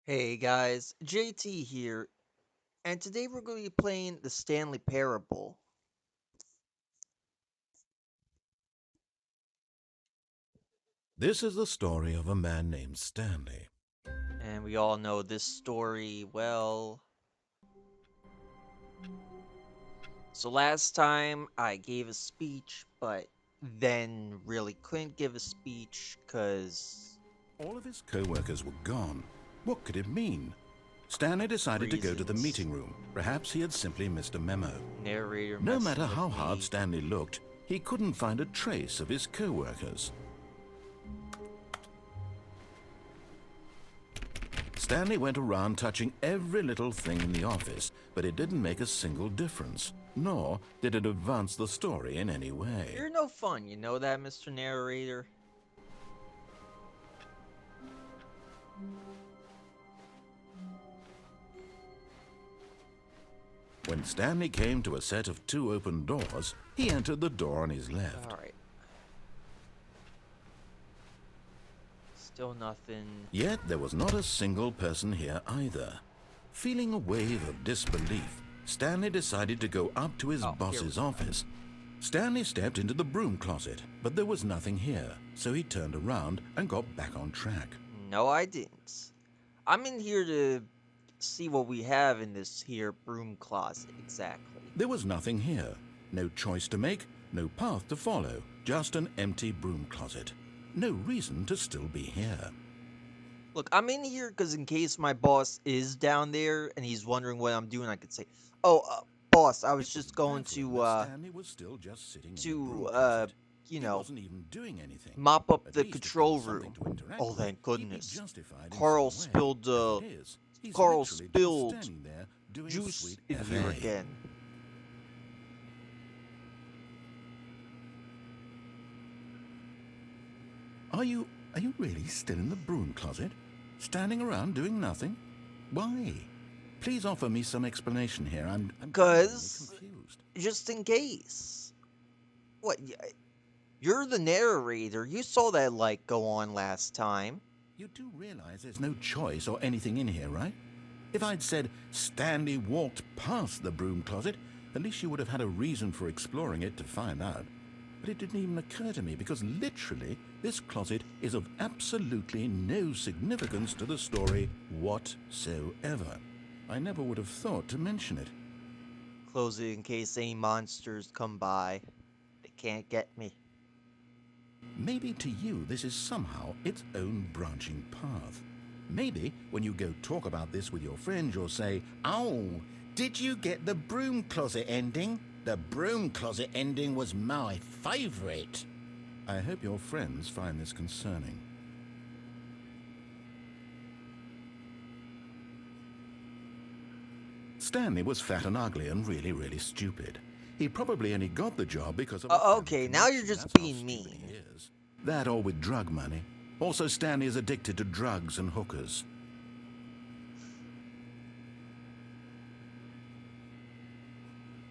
Hey guys, JT here, and today we're going to be playing the Stanley Parable. This is the story of a man named Stanley. And we all know this story well. So last time I gave a speech, but then really couldn't give a speech because All of his co-workers were gone. What could it mean? Stanley decided to go to the reasons. meeting room. Perhaps he had simply missed a memo. Narrator No matter messing with how hard me. Stanley looked, he couldn't find a trace of his co-workers. Stanley went around touching every little thing in the office, but it didn't make a single difference, nor did it advance the story in any way. You're no fun, you know that, Mr. Narrator? When Stanley came to a set of two open doors, he entered the door on his left. Alright. Still nothing. Yet there was not a single person here either. Feeling a wave of disbelief, Stanley decided to go up to his Oh, here we boss's go. office. Stanley stepped into the broom closet, but there was nothing here, so he turned around and got back on track. No, I didn't. I'm in here to see what we have in this here broom closet exactly. There was nothing here. No choice to make, no path to follow, just an empty broom closet. No reason to still be here. Look, I'm in here because in case my boss is down there and he's wondering what I'm doing, I could say, "Oh, boss, I was It was just going baffling that Stanley was still just sitting in the broom to closet. you He know, wasn't even doing anything. mop up At the least if there control was something room." to interact Oh, with, thank he'd be goodness. justified in Carl some way. spilled As it is, he's Carl literally just spilled standing there doing a juice sweet in here FA. again. Are you really still in the broom closet? Standing around doing nothing? Why? Please offer me some explanation here. I'm genuinely Cause confused. just in case. What? You're the narrator. You saw that light go on last time. You do realize there's no choice or anything in here, right? If I'd said Stanley walked past the broom closet, at least you would have had a reason for exploring it to find out. But it didn't even occur to me because literally this closet is of absolutely no significance to the story whatsoever. I never would have thought to mention it. Close it in case any monsters come by. They can't get me. Maybe to you this is somehow its own branching path. Maybe when you go talk about this with your friends, you'll say, "Oh, did you get the broom closet ending? The broom closet ending was my favorite." I hope your friends find this concerning. Stanley was fat and ugly and really stupid. He probably only got the job because of a family Okay, now you're connection. just That's how being stupid mean. he is. That or with drug money. Also, Stanley is addicted to drugs and hookers.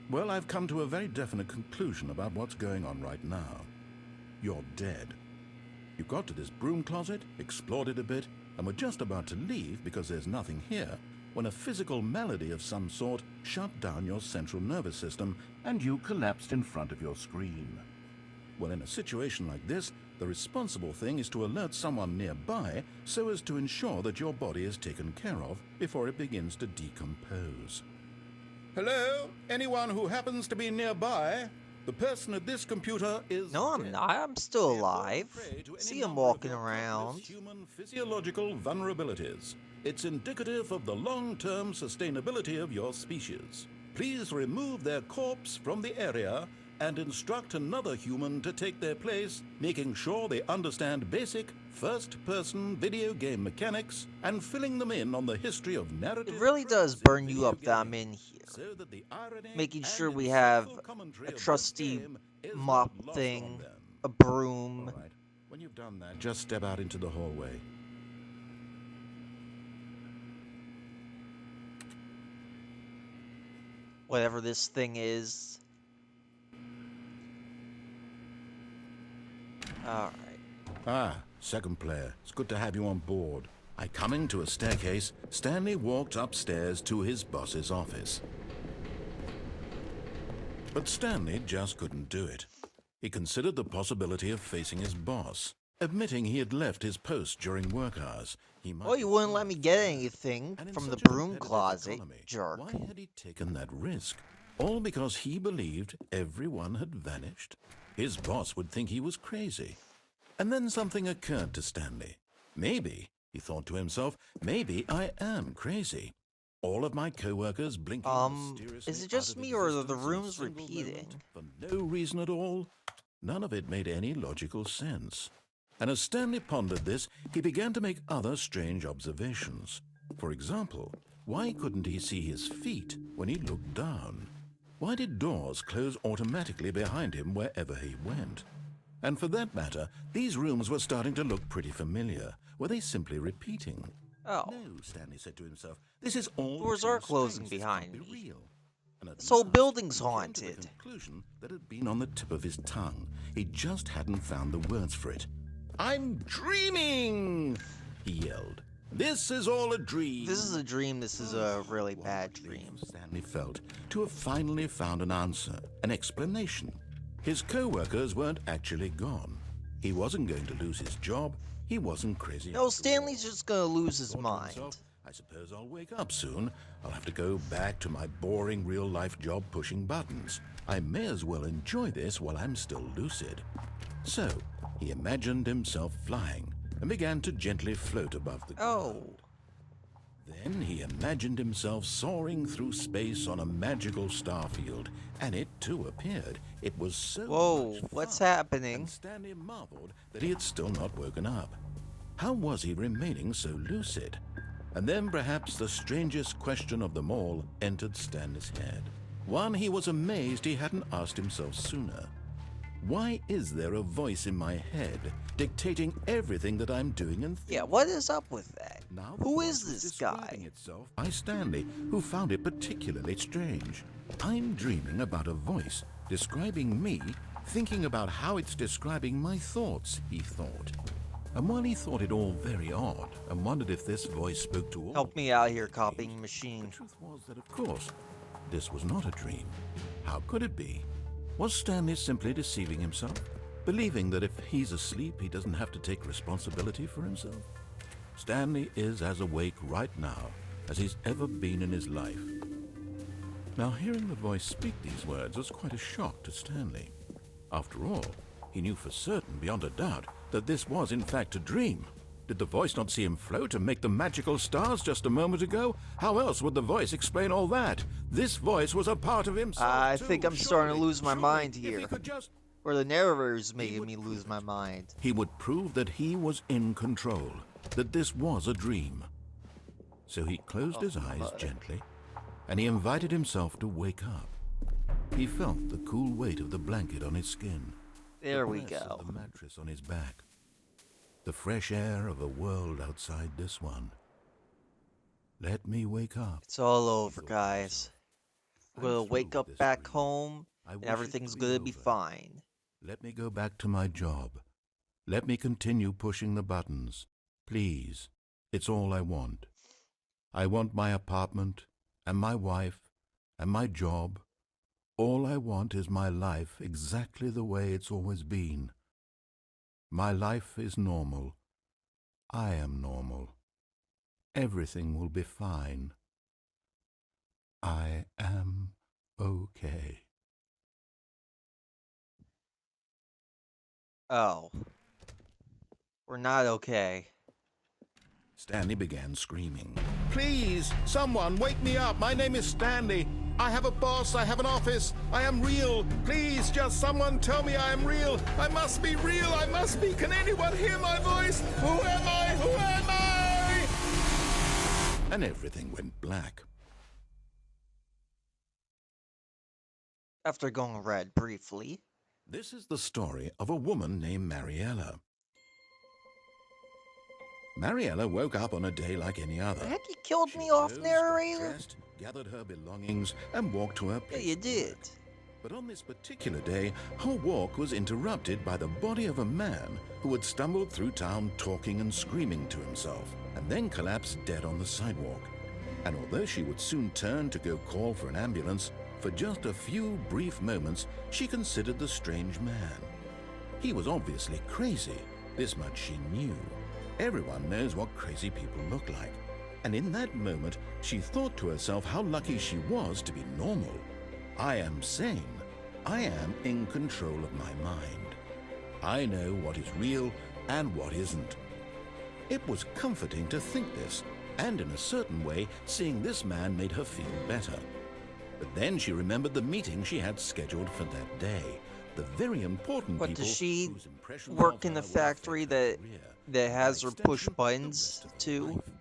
Well, I've come to a very definite conclusion about what's going on right now. You're dead. You got to this broom closet, explored it a bit, and were just about to leave because there's nothing here when a physical malady of some sort shut down your central nervous system and you collapsed in front of your screen. Well, in a situation like this, the responsible thing is to alert someone nearby so as to ensure that your body is taken care of before it begins to decompose. Hello? Anyone who happens to be nearby? The person at this computer is No, I'm dead. not. I'm still Therefore, alive. prey to any See him number of walking your around. countless human physiological vulnerabilities. It's indicative of the long-term sustainability of your species. Please remove their corpse from the area and instruct another human to take their place, making sure they understand basic first-person video game mechanics and filling them in on the history of narrative It really does tropes in burn you video up that I'm games, in here. so that the irony Making and sure we have insightful commentary a of this trusty game is mop not lost on thing, them. a broom. All right. When you've done that, just step out into the hallway. Whatever this thing is. Alright. Ah, second player. It's good to have you on board. Coming to a staircase, Stanley walked upstairs to his boss's office. But Stanley just couldn't do it. He considered the possibility of facing his boss. Admitting he had left his post during work hours, he might... Well, you wouldn't let me get anything and in from the such a broom competitive closet, economy, jerk. why had he taken that risk? All because he believed everyone had vanished? His boss would think he was crazy. And then something occurred to Stanley. Maybe, he thought to himself, maybe I am crazy. All of my co-workers blinking mysteriously is it just out of me or are the existence in a rooms single repeating? moment for no reason at all? None of it made any logical sense. And as Stanley pondered this, he began to make other strange observations. For example, why couldn't he see his feet when he looked down? Why did doors close automatically behind him wherever he went? And for that matter, these rooms were starting to look pretty familiar. Were they simply repeating? Oh. No, Stanley said to himself. This is all Doors too are closing strange. This behind can't be me. real. And at This whole last, building's he came to the haunted. conclusion that had been on the tip of his tongue. He just hadn't found the words for it. I'm dreaming! He yelled. This is all a dream. This is a dream. This is a really bad dream. Stanley felt to have finally found an answer, an explanation. His co-workers weren't actually gone. He wasn't going to lose his job. He wasn't crazy. No, Stanley's just gonna lose his Thought to mind. himself, I suppose I'll wake up soon. I'll have to go back to my boring real-life job pushing buttons. I may as well enjoy this while I'm still lucid. So, he imagined himself flying and began to gently float above the ground. Oh. Then he imagined himself soaring through space on a magical starfield, and it too appeared. It was so Whoa, much what's fun, happening? And Stanley marveled that he had still not woken up. How was he remaining so lucid? And then perhaps the strangest question of them all entered Stanley's head. One he was amazed he hadn't asked himself sooner. Why is there a voice in my head dictating everything that I'm doing and thinking? Yeah, what is up with that? Now the Who voice is was this describing guy? itself by Stanley, who found it particularly strange. I'm dreaming about a voice describing me, thinking about how it's describing my thoughts, he thought. And while he thought it all very odd and wondered if this voice spoke to all... Help me out here, copying machine. The truth was that, of course, this was not a dream. How could it be? Was Stanley simply deceiving himself, believing that if he's asleep, he doesn't have to take responsibility for himself? Stanley is as awake right now as he's ever been in his life. Now, hearing the voice speak these words was quite a shock to Stanley. After all, he knew for certain, beyond a doubt, that this was in fact a dream. Did the voice not see him float and make the magical stars just a moment ago? How else would the voice explain all that? This voice was a part of himself, I too. think I'm starting to lose my Surely, mind if he here. could just... Or the narrator's making me lose my mind. He would prove that he was in control, that this was a dream. So he closed his eyes gently, and he invited himself to wake up. He felt the cool weight of the blanket on his skin. There we The press go. of the mattress on his back. The fresh air of a world outside this one. Let me wake up. It's all over, guys. I'm We'll through wake with up this back dream. home, I and wish it everything's could gonna be over. fine. Let me go back to my job. Let me continue pushing the buttons. Please. It's all I want. I want my apartment, and my wife, and my job. All I want is my life exactly the way it's always been. My life is normal. I am normal. Everything will be fine. I am okay. Oh. We're not okay. Stanley began screaming. Please, someone, wake me up. My name is Stanley. I have a boss. I have an office. I am real. Please, just someone tell me I am real. I must be real. I must be. Can anyone hear my voice? Who am I? Who am I? And everything went black. After going red briefly. This is the story of a woman named Mariella. Mariella woke up on a day like any other. Heck, you killed She me off, rose, got narrator? dressed, gathered her belongings, and walked to her Yeah, place you of did. work. But on this particular day, her walk was interrupted by the body of a man who had stumbled through town talking and screaming to himself, and then collapsed dead on the sidewalk. And although she would soon turn to go call for an ambulance, for just a few brief moments she considered the strange man. He was obviously crazy, this much she knew. Everyone knows what crazy people look like. And in that moment, she thought to herself how lucky she was to be normal. I am sane. I am in control of my mind. I know what is real and what isn't. It was comforting to think this, and in a certain way, seeing this man made her feel better. But then she remembered the meeting she had scheduled for that day. The very important What, people does she whose impressions work of in her a would factory affect her that career, by has her push extension, the buttons rest of her too? life.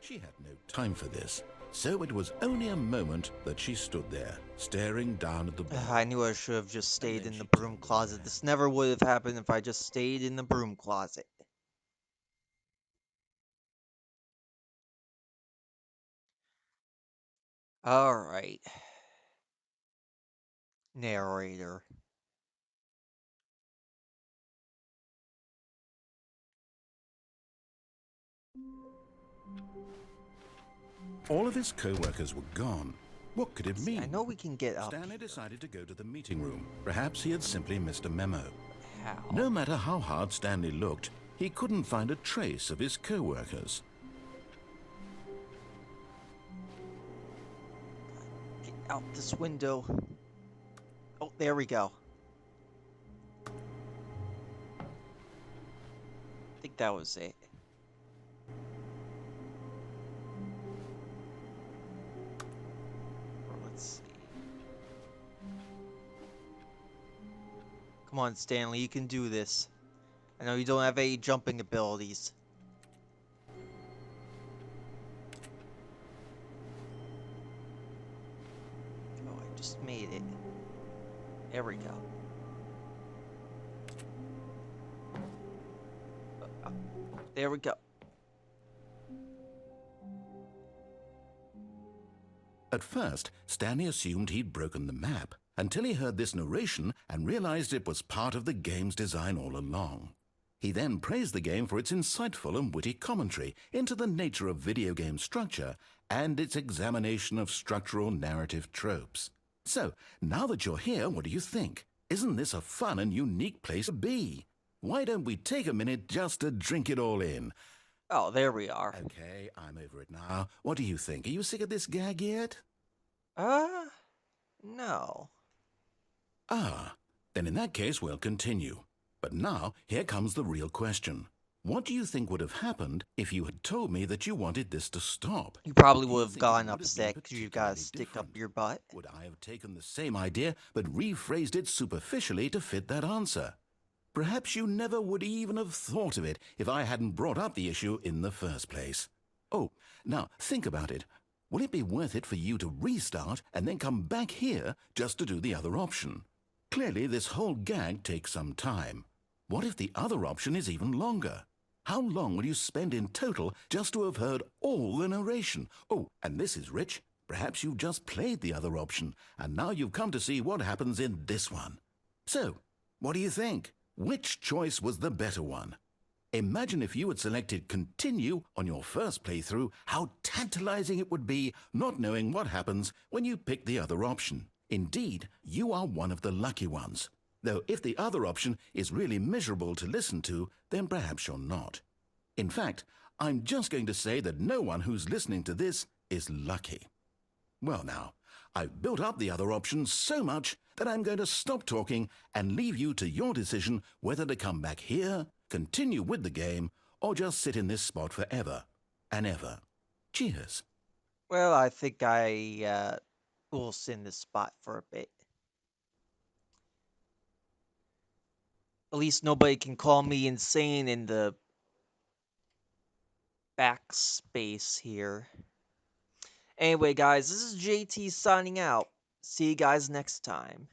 She had no time for this, so it was only a moment that she stood there, staring down at the board. I knew I should have just And stayed then in the she broom turned closet. around. This never would have happened if I just stayed in the broom closet. Alright. Narrator. All of his co-workers were gone. What could it See, I mean? know we can get up Stanley here. decided to go to the meeting room. Perhaps he had simply missed a memo. How? No matter how hard Stanley looked, he couldn't find a trace of his co-workers. Get out this window. Oh, there we go. I think that was it. Or let's see. Come on, Stanley, you can do this. I know you don't have any jumping abilities. Oh, I just made it. There we go. There we go. At first, Stanley assumed he'd broken the map until he heard this narration and realized it was part of the game's design all along. He then praised the game for its insightful and witty commentary into the nature of video game structure and its examination of structural narrative tropes. So, now that you're here, what do you think? Isn't this a fun and unique place to be? Why don't we take a minute just to drink it all in? Oh, there we are. Okay, I'm over it now. What do you think? Are you sick of this gag yet? No. Ah, then in that case we'll continue. But now, here comes the real question. What do you think would have happened if you had told me that you wanted this to stop? You probably Do you would have think it gotten would have been upset because you gotta particularly stick up different? your butt. Would I have taken the same idea but rephrased it superficially to fit that answer? Perhaps you never would even have thought of it if I hadn't brought up the issue in the first place. Oh, now think about it. Will it be worth it for you to restart and then come back here just to do the other option? Clearly, this whole gag takes some time. What if the other option is even longer? How long will you spend in total just to have heard all the narration? Oh, and this is rich. Perhaps you've just played the other option, and now you've come to see what happens in this one. So, what do you think? Which choice was the better one? Imagine if you had selected continue on your first playthrough, how tantalizing it would be not knowing what happens when you pick the other option. Indeed, you are one of the lucky ones. Though if the other option is really miserable to listen to, then perhaps you're not. In fact, I'm just going to say that no one who's listening to this is lucky. Well now, I've built up the other option so much that I'm going to stop talking and leave you to your decision whether to come back here, continue with the game, or just sit in this spot forever and ever. Cheers. Well, I think I will sit in this spot for a bit. At least nobody can call me insane in the backspace here. Anyway, guys, this is JT signing out. See you guys next time.